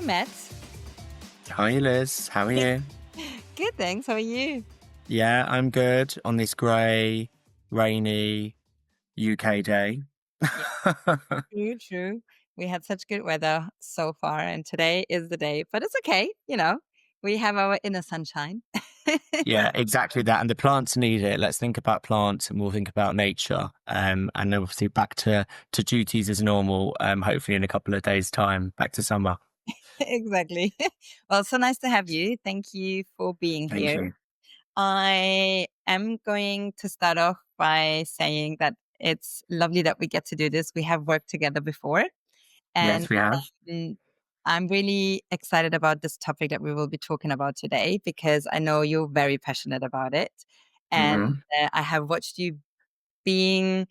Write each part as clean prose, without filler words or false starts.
Matt. Hi Liz, how are you? Good, thanks. How are you? Yeah, I'm good on this grey, rainy UK day. Yeah, true, true. We had such good weather so far, and today is the day, but it's okay. We have our inner sunshine. Yeah, exactly that. And the plants need it. Let's think about plants and we'll think about nature. And then obviously back to duties as normal, hopefully in a couple of days' time, back to summer. Exactly. Well, so nice to have you. Thank you for being Thank here. you. I am going to start off by saying that it's lovely that we get to do this. We have worked together before, and Yes, we have. um, I'm really excited about this topic that we will be talking about today because I know you're very passionate about it. And Hmm. I have watched you being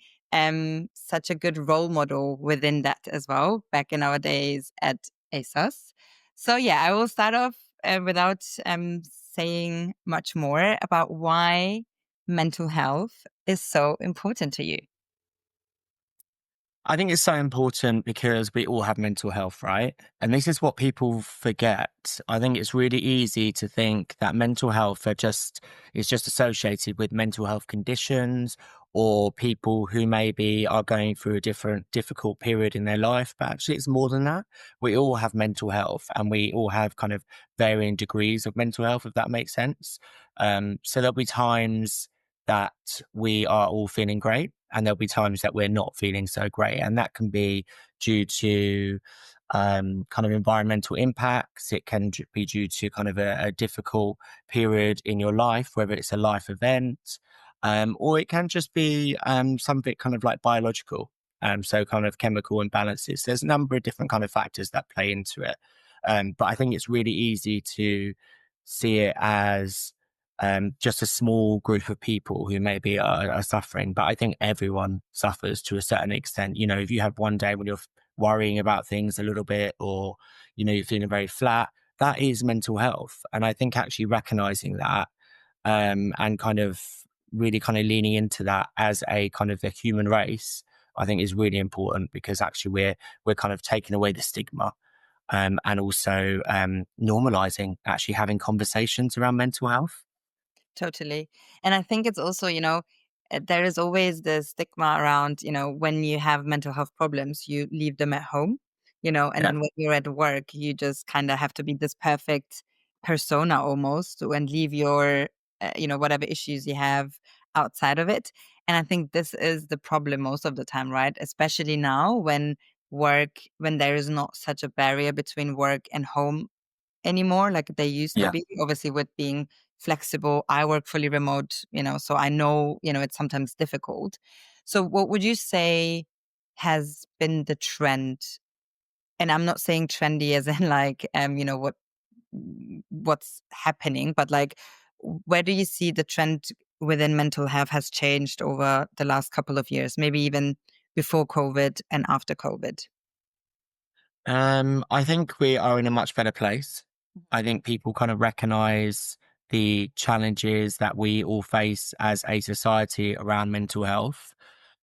such a good role model within that as well back in our days at ASOS. So, yeah, I will start off without saying much more about why mental health is so important to you. I think it's so important because we all have mental health, right? And this is what people forget. I think it's really easy to think that mental health is just associated with mental health conditions or people who maybe are going through a different difficult period in their life. But actually it's more than that. We all have mental health and we all have kind of varying degrees of mental health, if that makes sense. So there'll be times that we are all feeling great and there'll be times that we're not feeling so great. And that can be due to kind of environmental impacts. It can be due to kind of a difficult period in your life, whether it's a life event, or it can just be something kind of like biological. So kind of chemical imbalances. There's a number of different kind of factors that play into it. But I think it's really easy to see it as just a small group of people who maybe are suffering. But I think everyone suffers to a certain extent. You know, if you have one day when you're worrying about things a little bit or, you're feeling very flat, that is mental health. And I think actually recognizing that and kind of really kind of leaning into that as a kind of a human race, I think is really important because actually we're kind of taking away the stigma and also normalizing actually having conversations around mental health. Totally. And I think it's also, there is always the stigma around, when you have mental health problems, you leave them at home, and Yeah. then when you're at work, you just kind of have to be this perfect persona almost and leave your, whatever issues you have outside of it. And I think this is the problem most of the time, right? Especially now when there is not such a barrier between work and home anymore like they used to Yeah. be. Obviously, with being flexible, I work fully remote, so I know, it's sometimes difficult. So, what would you say has been the trend? And I'm not saying trendy as in like, what's happening, but like, where do you see the trend within mental health has changed over the last couple of years, maybe even before COVID and after COVID? I think we are in a much better place. I think people kind of recognize the challenges that we all face as a society around mental health.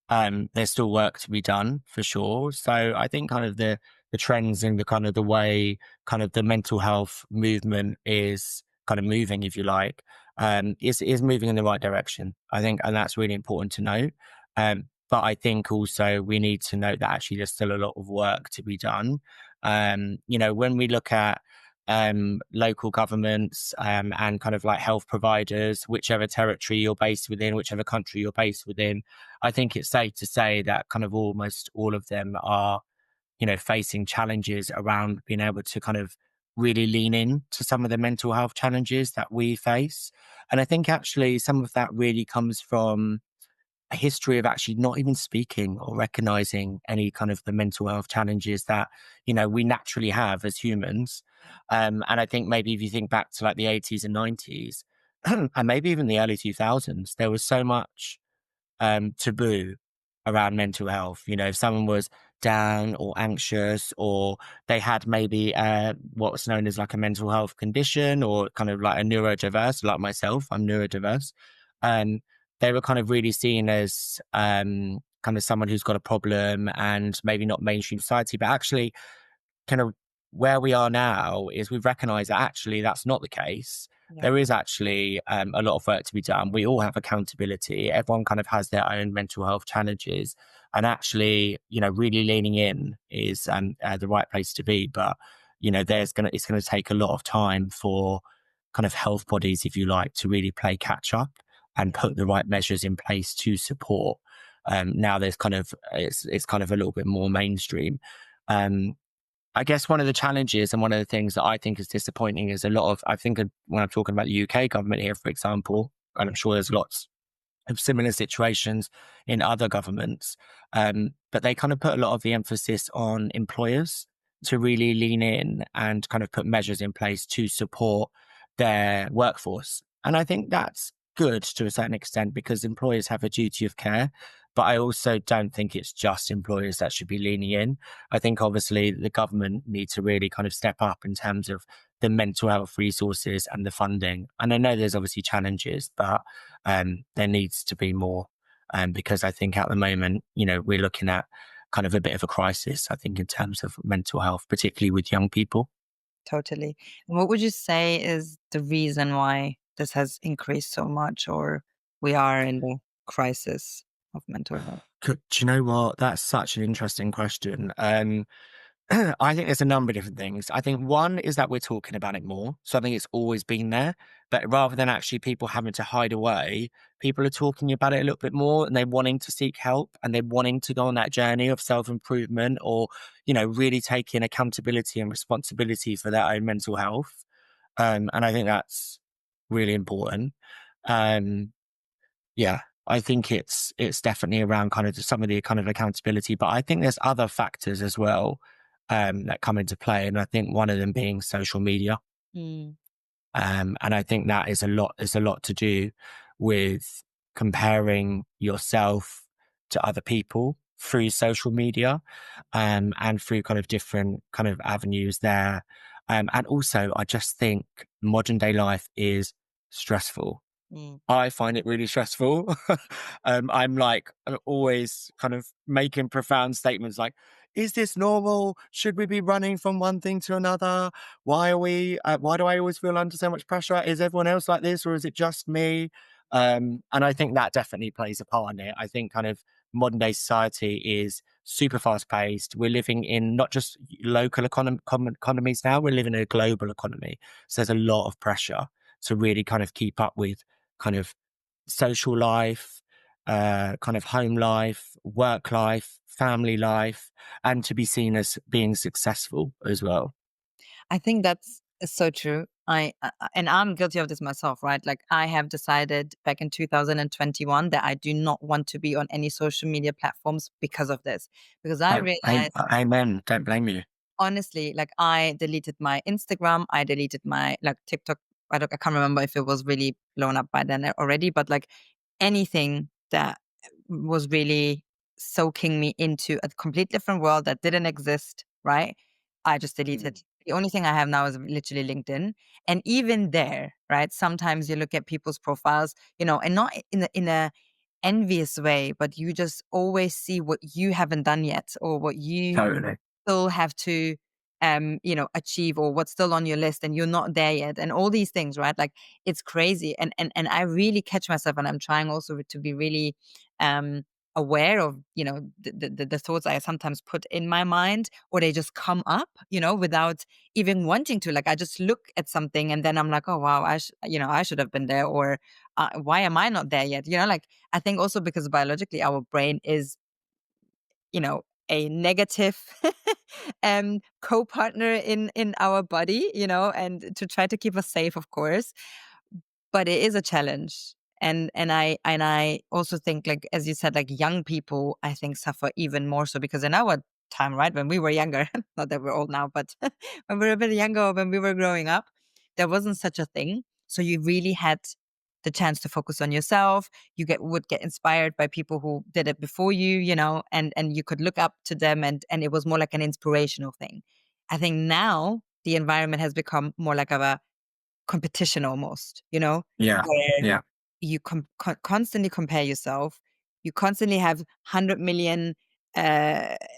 There's still work to be done for sure. So I think kind of the trends and the kind of the way kind of the mental health movement is kind of moving, if you like, is moving in the right direction. I think, and that's really important to note. But I think also we need to note that actually there's still a lot of work to be done. When we look at local governments and kind of like health providers, whichever territory you're based within, whichever country you're based within, I think it's safe to say that kind of almost all of them are, facing challenges around being able to kind of really lean in to some of the mental health challenges that we face. And I think actually some of that really comes from a history of actually not even speaking or recognizing any kind of the mental health challenges that, we naturally have as humans. And I think maybe if you think back to like the 80s and 90s, and maybe even the early 2000s, there was so much taboo around mental health. If someone was down or anxious or they had maybe what's known as like a mental health condition or kind of like a neurodiverse, like myself, I'm neurodiverse. Um, they were kind of really seen as kind of someone who's got a problem and maybe not mainstream society, but actually kind of where we are now is we've recognized that actually that's not the case. Yeah. There is actually a lot of work to be done. We all have accountability. Everyone kind of has their own mental health challenges, and actually, really leaning in is the right place to be. But it's gonna take a lot of time for kind of health bodies, if you like, to really play catch up and put the right measures in place to support. Now there's kind of it's kind of a little bit more mainstream. Um, I guess one of the challenges and one of the things that I think is disappointing is a lot of, I think when I'm talking about the UK government here, for example, and I'm Yeah. sure there's lots of similar situations in other governments, but they kind of put a lot of the emphasis on employers to really lean in and kind of put measures in place to support their workforce. And I think that's good to a certain extent because employers have a duty of care. But I also don't think it's just employers that should be leaning in. I think obviously the government needs to really kind of step up in terms of the mental health resources and the funding. And I know there's obviously challenges, but there needs to be more. Because I think at the moment, we're looking at kind of a bit of a crisis, I think, in terms of mental health, particularly with young people. Totally. And what would you say is the reason why this has increased so much, or we are in the crisis of mental health? Do you know what? That's such an interesting question. I think there's a number of different things. I think one is that we're talking about it more. So I think it's always been there. But rather than actually people having to hide away, people are talking about it a little bit more and they're wanting to seek help and they're wanting to go on that journey of self improvement or, really taking accountability and responsibility for their own mental health. And I think that's really important. Um, yeah, I think it's definitely around kind of some of the kind of accountability, but I think there's other factors as well that come into play, and I think one of them being social media. Mm, And I think that is a lot to do with comparing yourself to other people through social media, and through kind of different kind of avenues there. And also, I just think modern day life is stressful. mm, I find it really stressful. I'm like always kind of making profound statements like, is this normal? Should we be running from one thing to another? Why do I always feel under so much pressure? Is everyone else like this or is it just me? And I think that definitely plays a part in it. I think kind of modern day society is super fast paced. We're living in not just local economies now, we're living in a global economy. So there's a lot of pressure to really kind of keep up with kind of social life, kind of home life, work life, family life, and to be seen as being successful as well. I think that's so true. And I'm guilty of this myself, right? Like I have decided back in 2021 that I do not want to be on any social media platforms because of this. Because I realized Amen. Don't blame you. honestly, like I deleted my Instagram, I deleted my like TikTok. I can't remember if it was really blown up by then already, but like anything that was really soaking me into a complete different world that didn't exist, right? I just deleted. Mm. The only thing I have now is literally LinkedIn. And even there, right? Sometimes you look at people's profiles, and not in a envious way, but you just always see what you haven't done yet or what you Totally. still have to achieve or what's still on your list and you're not there yet and all these things, right? Like it's crazy. And I really catch myself and I'm trying also to be really um aware of the thoughts I sometimes put in my mind or they just come up without even wanting to. Like I just look at something and then I'm like, oh wow, I should have been there, or why am I not there yet? Like I think also because biologically our brain is a negative co-partner in our body, and to try to keep us safe, of course. But it is a challenge. And I also think, like as you said, like young people I think suffer even more so because in our time, right, when we were younger, not that we're old now, but when we were a bit younger or when we were growing up, there wasn't such a thing. So you really had the chance to focus on yourself. You would get inspired by people who did it before you, and you could look up to them, and it was more like an inspirational thing. I think now the environment has become more like of a competition almost, Yeah. where Yeah. you constantly compare yourself. You constantly have 100 million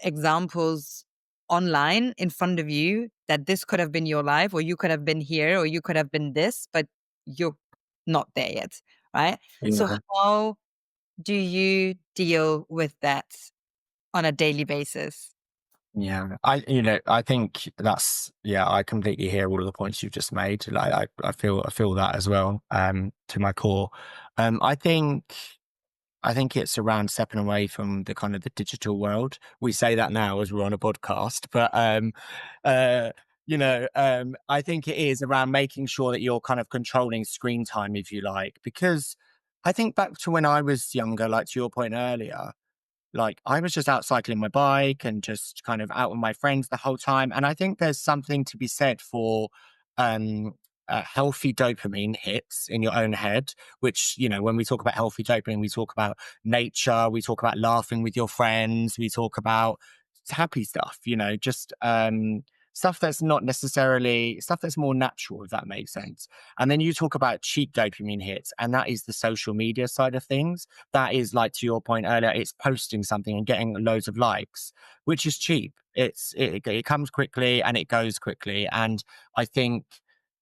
examples online in front of you, that this could have been your life, or you could have been here, or you could have been this, but you're not there yet, right? So Yeah. how do you deal with that on a daily basis? Yeah, I think that's, yeah, I completely hear all of the points you've just made. Like, I feel that as well, to my core. Um, I think, I think it's around stepping away from the kind of the digital world. We say that now as we're on a podcast, but, uh, I think it is around making sure that you're kind of controlling screen time, if you like, because I think back to when I was younger, like to your point earlier, like, I was just out cycling my bike and just kind of out with my friends the whole time. And I think there's something to be said for um, healthy dopamine hits in your own head, which, when we talk about healthy dopamine, we talk about nature, we talk about laughing with your friends, we talk about happy stuff, just stuff that's not necessarily stuff that's more natural, if that makes sense. And then you talk about cheap dopamine hits, and that is the social media side of things. That is, like, to your point earlier, it's posting something and getting loads of likes, which is cheap. It comes quickly and it goes quickly. And I think,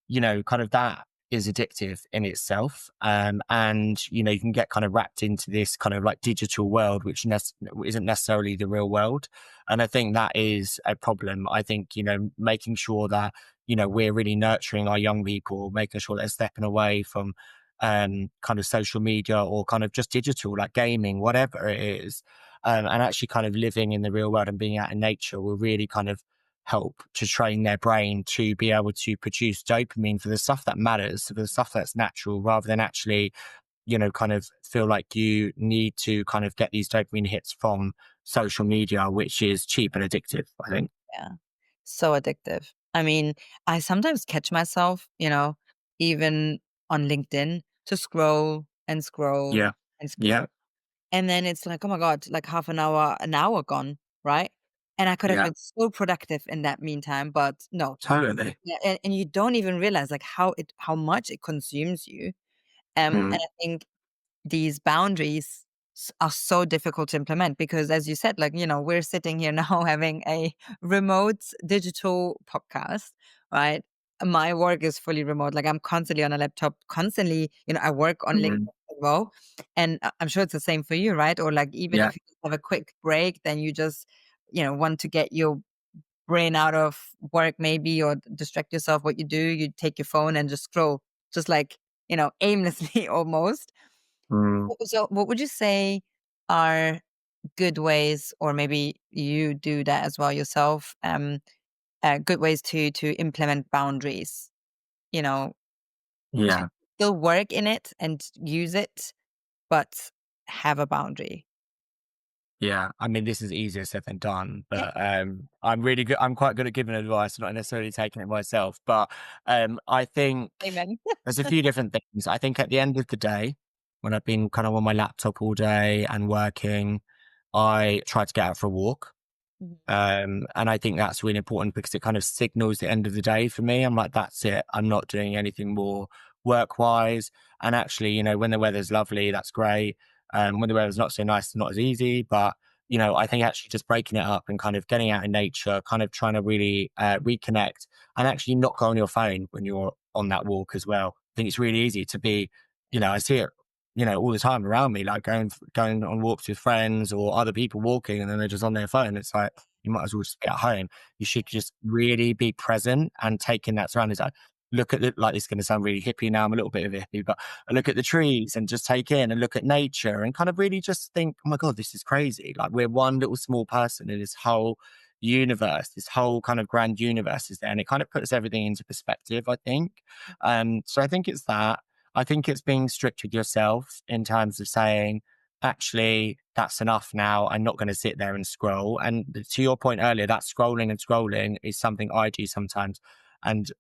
kind of that is addictive in itself. And, you can get kind of wrapped into this kind of like digital world, which isn't necessarily the real world. And I think that is a problem. I think, making sure that, we're really nurturing our young people, making sure they're stepping away from kind of social media or kind of just digital, like gaming, whatever it is, and actually kind of living in the real world and being out in nature will really kind of help to train their brain to be able to produce dopamine for the stuff that matters, for the stuff that's natural, rather than actually, kind of feel like you need to kind of get these dopamine hits from social media, which is cheap and addictive, I think. Yeah. So addictive. I mean, I sometimes catch myself, even on LinkedIn to scroll and scroll Yeah. and scroll. Yeah. And then it's like, oh my God, like half an hour gone, right? And I could have Yeah. been so productive in that meantime, but no. Totally. Yeah, and you don't even realize like how much it consumes you. And Mm, I think these boundaries are so difficult to implement because, as you said, like, we're sitting here now having a remote digital podcast, right? My work is fully remote. Like, I'm constantly on a laptop, constantly, I work on LinkedIn mm, as well. And I'm sure it's the same for you, right? Or like, even yeah. if you have a quick break, then you just, want to get your brain out of work maybe, or distract yourself. What you do, you take your phone and just scroll, just like, aimlessly almost. Mm, So what would you say are good ways, or maybe you do that as well yourself, good ways to implement boundaries, you know, to yeah. still work in it and use it, but have a boundary? Yeah, I mean, this is easier said than done, Yeah. but I'm really good. I'm quite good at giving advice, not necessarily taking it myself. But I think Amen. there's a few different things. I think at the end of the day, when I've been kind of on my laptop all day and working, I try to get out for a walk. Mhm. And I think that's really important because it kind of signals the end of the day for me. I'm like, that's it. I'm not doing anything more work wise. And actually, when the weather's lovely, that's great. When the weather's not so nice, it's not as easy. But, I think actually just breaking it up and kind of getting out in nature, kind of trying to really reconnect and actually not go on your phone when you're on that walk as well. I think it's really easy to be, I see it, all the time around me, like going on walks with friends or other people walking, and then they're just on their phone. It's like, you might as well just be at home. You should just really be present and taking that surroundings. Like, look at the, like, this is going to sound really hippie now. I'm a little bit of a hippie, but I look at the trees and just take in and look at nature and kind of really just think, oh my God, this is crazy. Like, we're one little small person in this whole universe, this whole kind of grand universe is there. And it kind of puts everything into perspective, I think. So I think it's that. I think it's being strict with yourself in terms of saying, actually, that's enough now. I'm not going to sit there and scroll. And to your point earlier, that scrolling and scrolling is something I do sometimes. And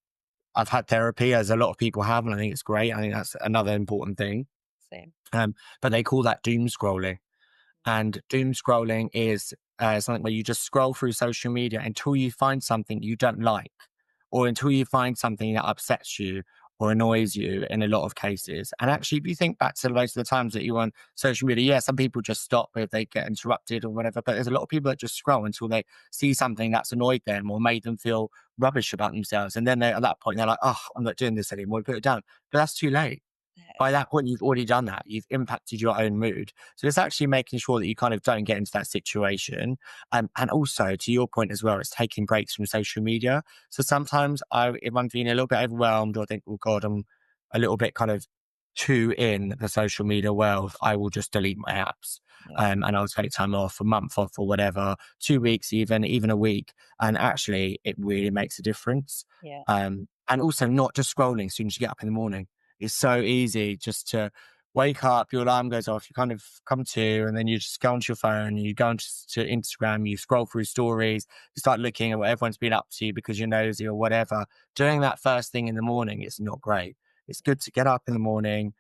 I've had therapy, as a lot of people have, and I think it's great. I think that's another important thing. Same. But they call that doom scrolling. And doom scrolling is something where you just scroll through social media until you find something you don't like, or until you find something that upsets you or annoys you in a lot of cases. And actually, if you think back to most of the times that you're on social media, yeah, some people just stop if they get interrupted or whatever, but there's a lot of people that just scroll until they see something that's annoyed them or made them feel rubbish about themselves. And then at that point, they're like, oh, I'm not doing this anymore. Put it down. But that's too late. By Yes. that point, you've already done that. You've impacted your own mood. So it's actually making sure that you kind of don't get into that situation. And also, to your point as well, it's taking breaks from social media. So sometimes if I'm feeling a little bit overwhelmed or think, oh God, I'm a little bit kind of too in the social media world, I will just delete my apps. Yeah. And I'll take time off, a month off or whatever, 2 weeks, even a week. And actually, it really makes a difference. Yeah. And also not just scrolling as soon as you get up in the morning. It's so easy just to wake up, your alarm goes off, you kind of come to, and then you just go onto your phone, you go onto to Instagram, you scroll through stories, you start looking at what everyone's been up to because you're nosy or whatever. Doing that first thing in the morning is not great. It's good to get up in the morning,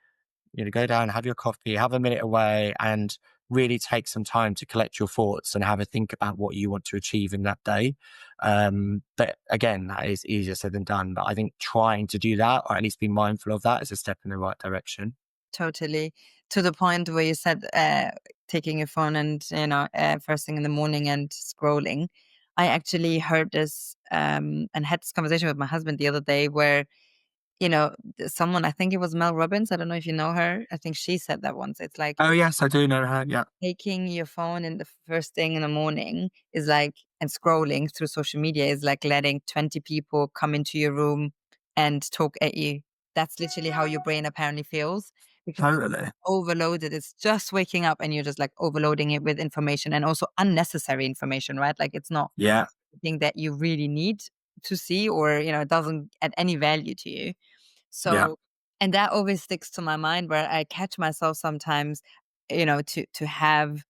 go down, have your coffee, have a minute away, and really take some time to collect your thoughts and have a think about what you want to achieve in that day. But again, that is easier said than done. But I think trying to do that, or at least be mindful of that, is a step in the right direction. Totally. To the point where you said, taking your phone and, first thing in the morning and scrolling. I actually heard this, and had this conversation with my husband the other day where, someone, I think it was Mel Robbins. I don't know if you know her. I think she said that once. It's like Oh, yes, I do know her. Yeah. taking your phone in the first thing in the morning is like, and scrolling through social media is like letting 20 people come into your room and talk at you. That's literally how your brain apparently feels because it's Totally. overloaded. It's just waking up and you're just like overloading it with information and also unnecessary information, right? Like it's not Yeah. something that you really need to see, or, it doesn't add any value to you. Yeah. So, and that always sticks to my mind where I catch myself sometimes, to have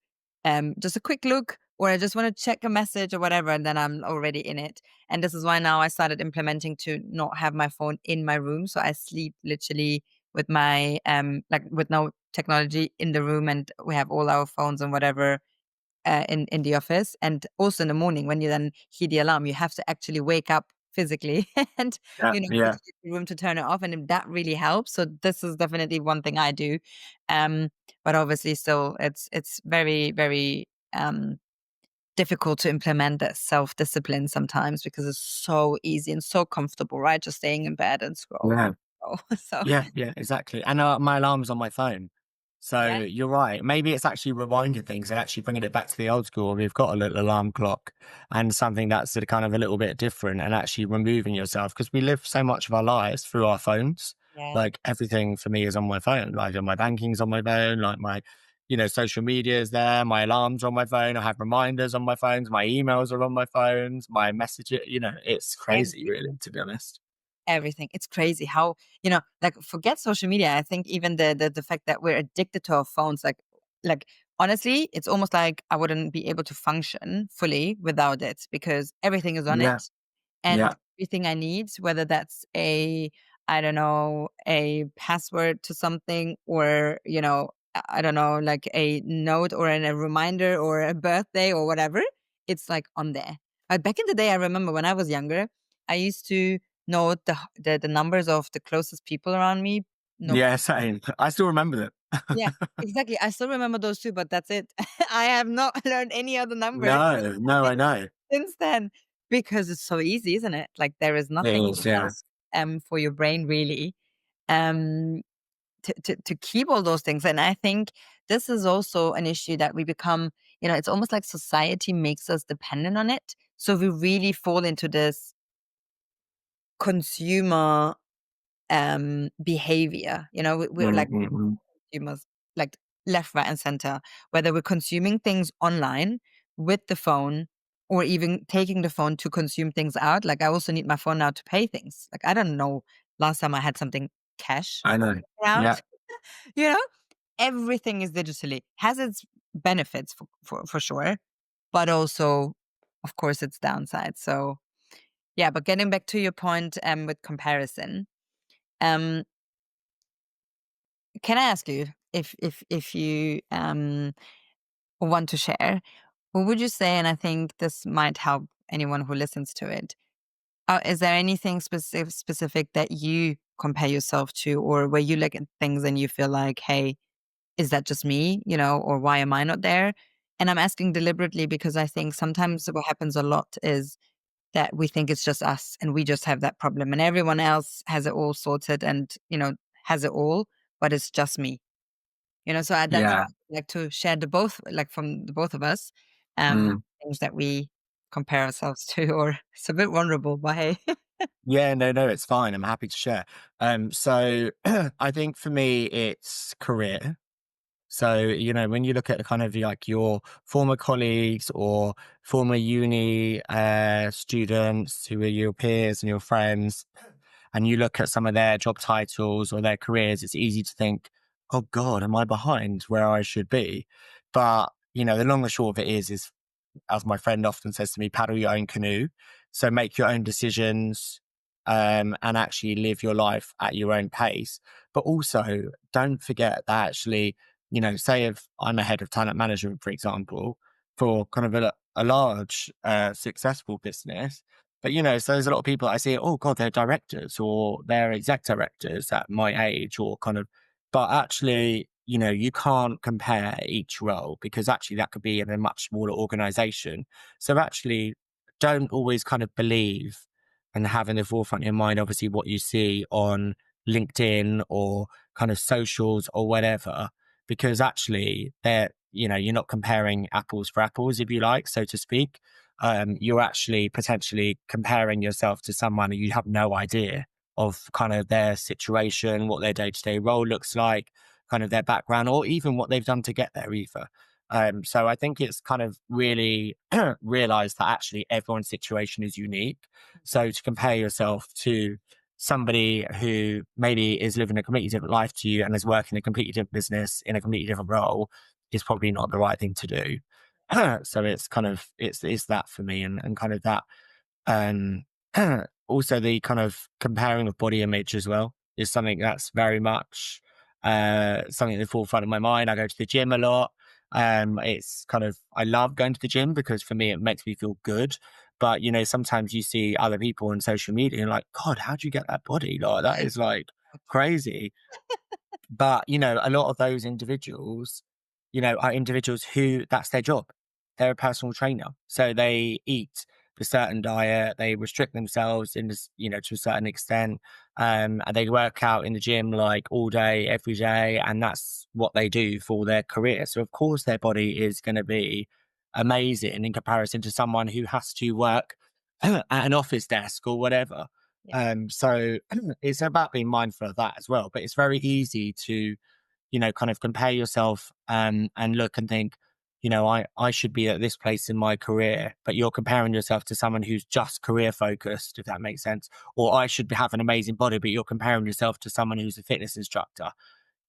just a quick look, or I just want to check a message or whatever, and then I'm already in it. And this is why now I started implementing to not have my phone in my room. So I sleep literally with my like with no technology in the room, and we have all our phones and whatever in the office. And also in the morning when you then hear the alarm, you have to actually wake up physically and Yeah. go Yeah. to the room to turn it off, and that really helps. So this is definitely one thing I do, um but obviously still it's very, very difficult to implement that self-discipline sometimes because it's so easy and so comfortable, right? Just staying in bed and scroll. Yeah. So Yeah, yeah, exactly. And my alarm's on my phone. So yeah, you're right. Maybe it's actually rewinding things and actually bringing it back to the old school. We've got a little alarm clock and something that's sort of kind of a little bit different, and actually removing yourself because we live so much of our lives through our phones. yeah, Like everything for me is on my phone. Like my banking's on my phone, like my social media is there, my alarms on my phone. I have reminders on my phones, my emails are on my phones, my messages, it's crazy every really, to be honest. everything. It's crazy how, like forget social media. I think even the fact that we're addicted to our phones, like honestly, it's almost like I wouldn't be able to function fully without it because everything is on Yeah. it. And Yeah. everything I need, whether that's I don't know, a password to something, or, I don't know, like a note or a reminder or a birthday or whatever, it's like on there. Back in the day, I remember when I was younger, I used to know the numbers of the closest people around me. No, Yeah, same. I still remember them. yeah, exactly. I still remember those 2, but that's it. I have not learned any other numbers No, no, I know. since then, because it's so easy, isn't it? Like there is It nothing is, yeah. else for your brain really um to keep all those things. And I think this is also an issue that we become, it's almost like society makes us dependent on it. So we really fall into this consumer behavior. We're Mm, like mm, mm. consumers, like left, right, and center, whether we're consuming things online with the phone or even taking the phone to consume things out. Like I also need my phone now to pay things. Like I don't know last time I had something cash I know. Yeah. out, you know? Everything is digitally. Has its benefits for sure, but also of course its downside. So yeah, but getting back to your point with comparison, um, can I ask you if you want to share, what would you say? And I think this might help anyone who listens to it. Is there anything specific that you compare yourself to, or where you look at things and you feel like, hey, is that just me? Or why am I not there? And I'm asking deliberately because I think sometimes what happens a lot is that we think it's just us and we just have that problem and everyone else has it all sorted and, has it all, but it's just me. So that's Yeah. why I like to share the both, like from the both of us, Mm. things that we compare ourselves to, or it's a bit vulnerable, but hey. Yeah, no, no, it's fine. I'm happy to share. So I think for me, it's career. So, when you look at the kind of like your former colleagues or former uni students who are your peers and your friends, and you look at some of their job titles or their careers, it's easy to think, oh God, am I behind where I should be? But, the long and short of it is as my friend often says to me, paddle your own canoe. So make your own decisions, and actually live your life at your own pace. But also don't forget that actually, say if I'm a head of talent management, for example, for kind of a large, successful business. But, so there's a lot of people I see, oh God, they're directors or they're exec directors at my age or kind of, but actually, you can't compare each role because actually that could be in a much smaller organization. So actually, don't always kind of believe and have in the forefront of your mind, obviously, what you see on LinkedIn or kind of socials or whatever, because actually you're not comparing apples for apples, if you like, so to speak. You're actually potentially comparing yourself to someone who you have no idea of kind of their situation, what their day to day role looks like, kind of their background, or even what they've done to get there either. So I think it's kind of really realize that actually everyone's situation is unique. So to compare yourself to somebody who maybe is living a completely different life to you and is working a completely different business in a completely different role is probably not the right thing to do. So it's kind of it's that for me and kind of that um, also, the kind of comparing of body image as well is something that's very much something at the forefront of my mind. I go to the gym a lot. It's kind of I love going to the gym because for me it makes me feel good. But sometimes you see other people on social media and you're like, God, how do you get that body? Like that is like crazy. But, a lot of those individuals, are individuals who that's their job. They're a personal trainer. So they eat a certain diet, they restrict themselves in this, to a certain extent. And they work out in the gym like all day, every day. And that's what they do for their career. So of course their body is going to be amazing in comparison to someone who has to work at an office desk or whatever. Yeah, So it's about being mindful of that as well. But it's very easy to, kind of compare yourself and look and think, I should be at this place in my career, but you're comparing yourself to someone who's just career focused, if that makes sense. Or I should have an amazing body, but you're comparing yourself to someone who's a fitness instructor.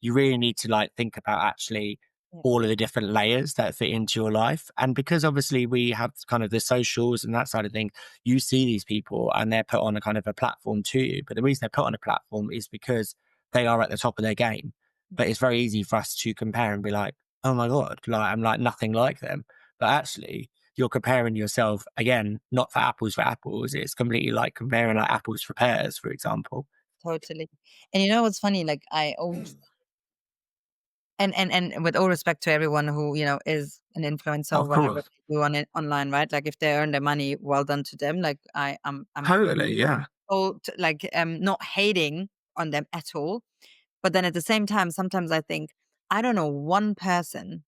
You really need to like think about actually yeah, all of the different layers that fit into your life. And because obviously we have kind of the socials and that side of things, you see these people and they're put on a kind of a platform to you. But the reason they're put on a platform is because they are at the top of their game. But it's very easy for us to compare and be like, oh my God, like I'm like nothing like them. But actually, you're comparing yourself again, not for apples. It's completely like comparing like apples for pears, for example. totally. And what's funny? Like I always, and with all respect to everyone who is an influencer or Of whatever course. they do on it online, right? Like if they earn their money, well done to them. Like I'm Totally. Yeah. all like not hating on them at all. But then at the same time, sometimes I think I don't know one person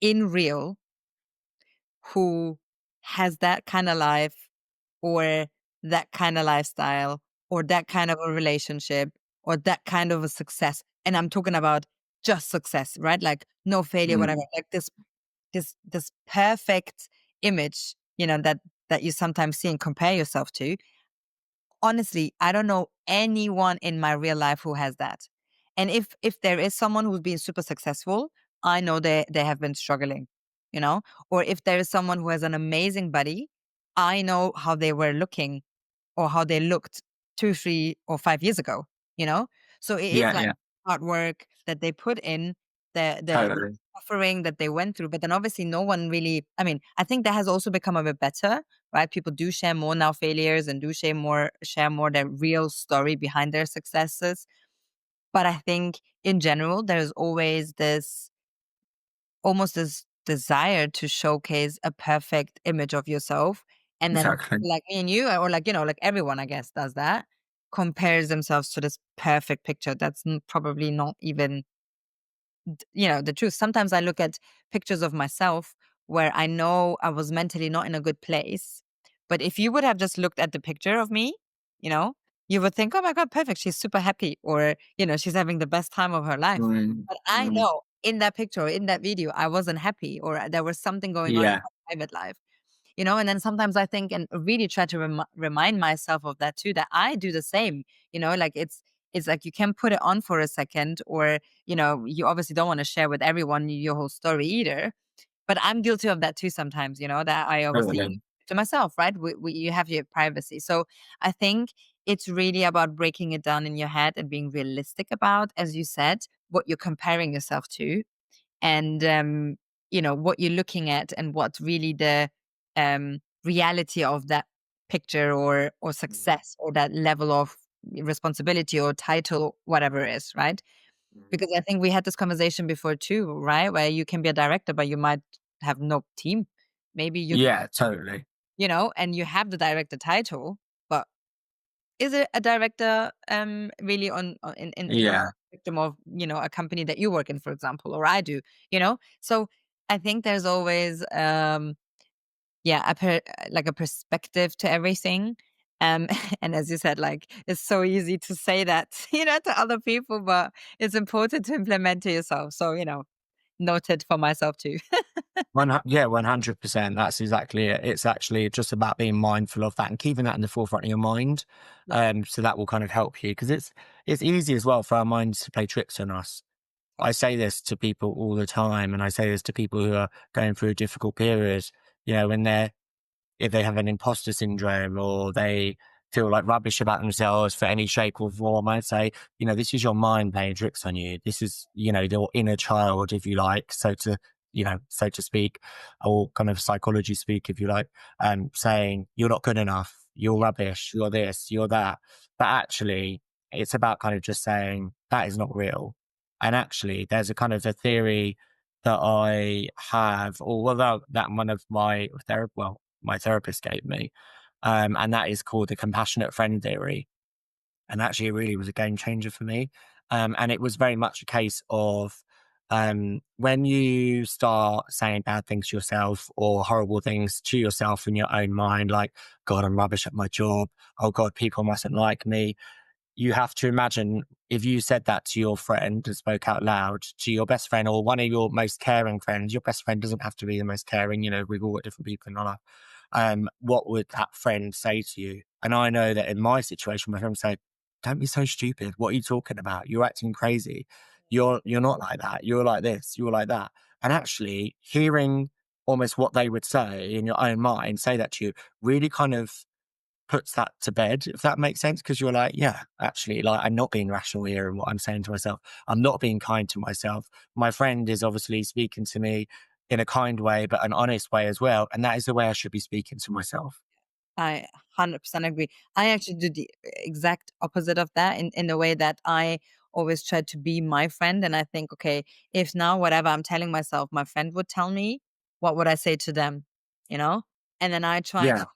in real who has that kind of life or that kind of lifestyle or that kind of a relationship or that kind of a success. And I'm talking about just success, right? Like no failure, whatever. Mm. Like this perfect image, that you sometimes see and compare yourself to. Honestly, I don't know anyone in my real life who has that. And if there is someone who's been super successful, I know they have been struggling, you know? Or if there is someone who has an amazing body, I know how they were looking or how they looked 2, 3, or 5 years ago, you know? So it is Yeah. like Yeah. hard work that they put in, the Totally. suffering that they went through, but then obviously no one really, I mean, I think that has also become a bit better, right? People do share more now failures and do share more their real story behind their successes. But I think in general, there's always this almost this desire to showcase a perfect image of yourself And then Exactly. like me and you, or like, like everyone, I guess, does that, compares themselves to this perfect picture that's probably not even, the truth. Sometimes I look at pictures of myself where I know I was mentally not in a good place. But if you would have just looked at the picture of me, you know, you would think, oh my God, perfect. She's super happy. Or, she's having the best time of her life. Mm, But I mm, know in that picture, or in that video, I wasn't happy, or there was something going on in yeah, my private life. And then sometimes I think and really try to remind myself of that too, that I do the same. Like it's like you can put it on for a second, or you obviously don't want to share with everyone your whole story either. But I'm guilty of that too sometimes. That I obviously totally. to myself, right? You have your privacy, so I think it's really about breaking it down in your head and being realistic about, as you said, what you're comparing yourself to, and what you're looking at, and what's really the reality of that picture, or success, or that level of responsibility or title, whatever it is, right? Because I think we had this conversation before too, right? Where you can be a director, but you might have no team. Maybe Yeah, totally. and you have the director title, but is it a director really in the Yeah. spectrum of a company that you work in, for example, or I do, so I think there's always yeah, like a perspective to everything. And as you said, like, it's so easy to say that to other people, but it's important to implement to yourself. So noted for myself too. Yeah, 100%. That's exactly it. It's actually just about being mindful of that and keeping that in the forefront of your mind. Yeah, So that will kind of help you because it's easy as well for our minds to play tricks on us. I say this to people all the time, and I say this to people who are going through a difficult period. When they're if they have an imposter syndrome or they feel like rubbish about themselves for any shape or form, I'd say, this is your mind playing tricks on you. This is, your inner child, if you like, so to speak, or kind of psychology speak, if you like, saying you're not good enough, you're yeah, rubbish, you're this, you're that. But actually, it's about kind of just saying that is not real. And actually, there's a kind of a theory that I have, or well, that one of my therapist gave me. And that is called the compassionate friend theory. And actually, it really was a game changer for me. And it was very much a case of when you start saying bad things to yourself or horrible things to yourself in your own mind, like, God, I'm rubbish at my job. Oh, God, people mustn't like me. You have to imagine if you said that to your friend and spoke out loud to your best friend or one of your most caring friends. Your best friend doesn't have to be the most caring, we've all got different people in our life. What would that friend say to you? And I know that in my situation, my friend would say, don't be so stupid. What are you talking about? You're acting crazy. You're not like that. You're like this. You're like that. And actually hearing almost what they would say in your own mind, say that to you, really kind of puts that to bed, if that makes sense. Cause you're like, yeah, actually, like, I'm not being rational here in what I'm saying to myself. I'm not being kind to myself. My friend is obviously speaking to me in a kind way, but an honest way as well. And that is the way I should be speaking to myself. I 100% agree. I actually do the exact opposite of that, in the way that I always try to be my friend. And I think, okay, if now whatever I'm telling myself, my friend would tell me, what would I say to them? You know? And then I try Yeah. to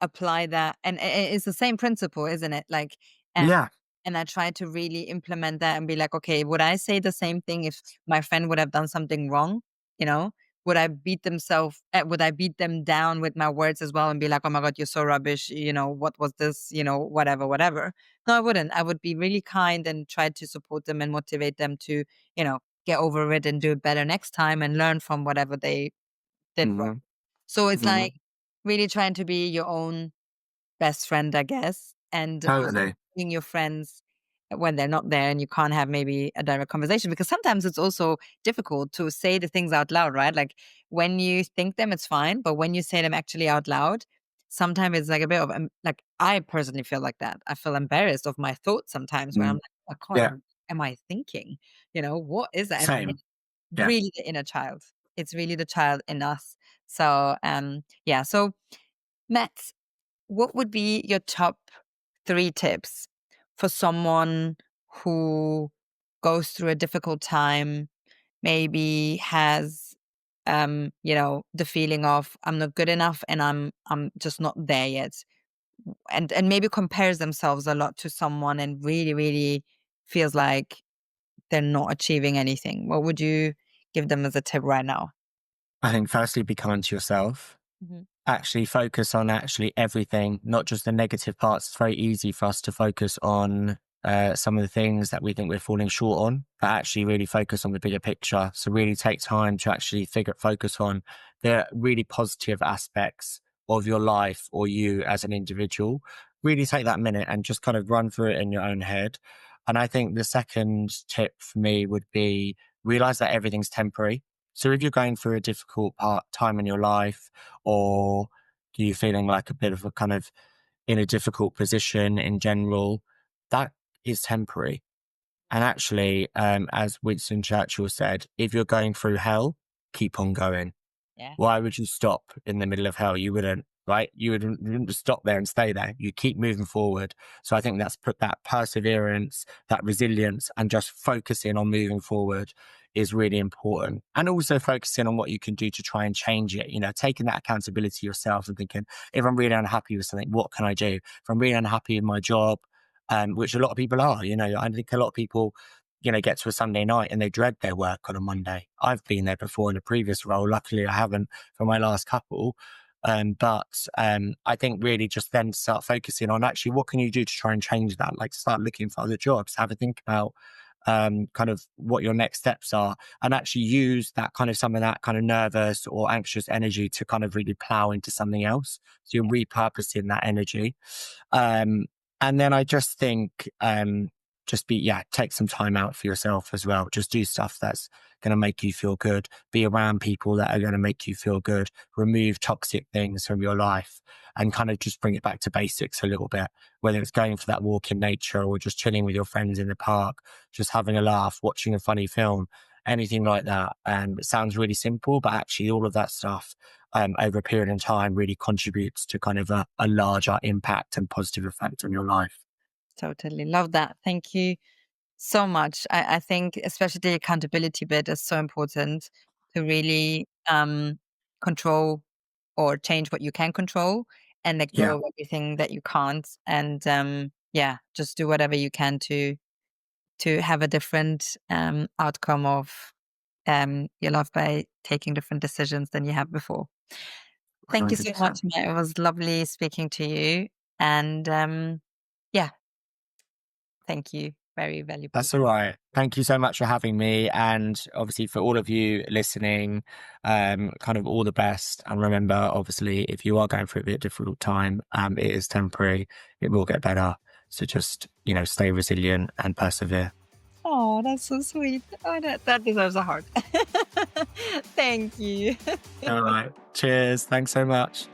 apply that, and it's the same principle, isn't it? Like, and Yeah. I try to really implement that and be like, okay, would I say the same thing if my friend would have done something wrong? You know, would I beat them down with my words as well and be like, oh my God, you're so rubbish. What was this? Whatever, whatever. No, I wouldn't. I would be really kind and try to support them and motivate them to, get over it and do it better next time and learn from whatever they did wrong. Hmm. So it's Hmm. like really trying to be your own best friend, I guess, and Totally. being your friends when they're not there and you can't have maybe a direct conversation, because sometimes it's also difficult to say the things out loud, right? Like when you think them, it's fine, but when you say them actually out loud, sometimes it's like a bit of like, I personally feel like that. I feel embarrassed of my thoughts sometimes where I'm Mm. like, oh God, Yeah. what am I thinking? What is that? And Same. it's Yeah. really the inner child. It's really the child in us. So yeah. So Matt, what would be your top 3 tips for someone who goes through a difficult time, maybe has the feeling of I'm not good enough and I'm just not there yet. And maybe compares themselves a lot to someone and really, really feels like they're not achieving anything. What would you give them as a tip right now? I think firstly, be kind to yourself. Mhm. Actually focus on actually everything, not just the negative parts. It's very easy for us to focus on some of the things that we think we're falling short on, but actually really focus on the bigger picture. So really take time to actually focus on the really positive aspects of your life or you as an individual. Really take that minute and just kind of run through it in your own head. And I think the second tip for me would be realize that everything's temporary. So if you're going through a difficult time in your life, or you feeling like a bit of a kind of in a difficult position in general, that is temporary. And actually, as Winston Churchill said, if you're going through hell, keep on going. Yeah. Why would you stop in the middle of hell? You wouldn't, right? You wouldn't just stop there and stay there. You keep moving forward. So I think that's put that perseverance, that resilience, and just focusing on moving forward is really important. And also focusing on what you can do to try and change it. Taking that accountability yourself and thinking, if I'm really unhappy with something, what can I do? If I'm really unhappy with my job, which a lot of people are, I think a lot of people get to a Sunday night and they dread their work on a Monday. I've been there before in a previous role. Luckily, I haven't for my last couple. But I think really just then start focusing on actually what can you do to try and change that? Like start looking for other jobs, have a think about kind of what your next steps are, and actually use that kind of some of that kind of nervous or anxious energy to kind of really plow into something else. So you're repurposing that energy. Um, and then I just think, take some time out for yourself as well. Just do stuff that's going to make you feel good. Be around people that are going to make you feel good. Remove toxic things from your life and kind of just bring it back to basics a little bit, whether it's going for that walk in nature or just chilling with your friends in the park, just having a laugh, watching a funny film, anything like that. It sounds really simple, but actually all of that stuff over a period of time really contributes to kind of a larger impact and positive effect on your life. Totally love that. Thank you so much. I think especially the accountability bit is so important to really control or change what you can control and let go Yeah, of everything that you can't. And yeah, just do whatever you can to have a different outcome of your life by taking different decisions than you have before. Thank you so much, 100%. Matt. It was lovely speaking to you. And yeah, thank you. Very valuable. That's all right. Thank you so much for having me. And obviously, for all of you listening, kind of all the best. And remember, obviously, if you are going through a bit difficult time, it is temporary. It will get better. So just, stay resilient and persevere. Oh, that's so sweet. Oh, that deserves a heart. Thank you. All right. Cheers. Thanks so much.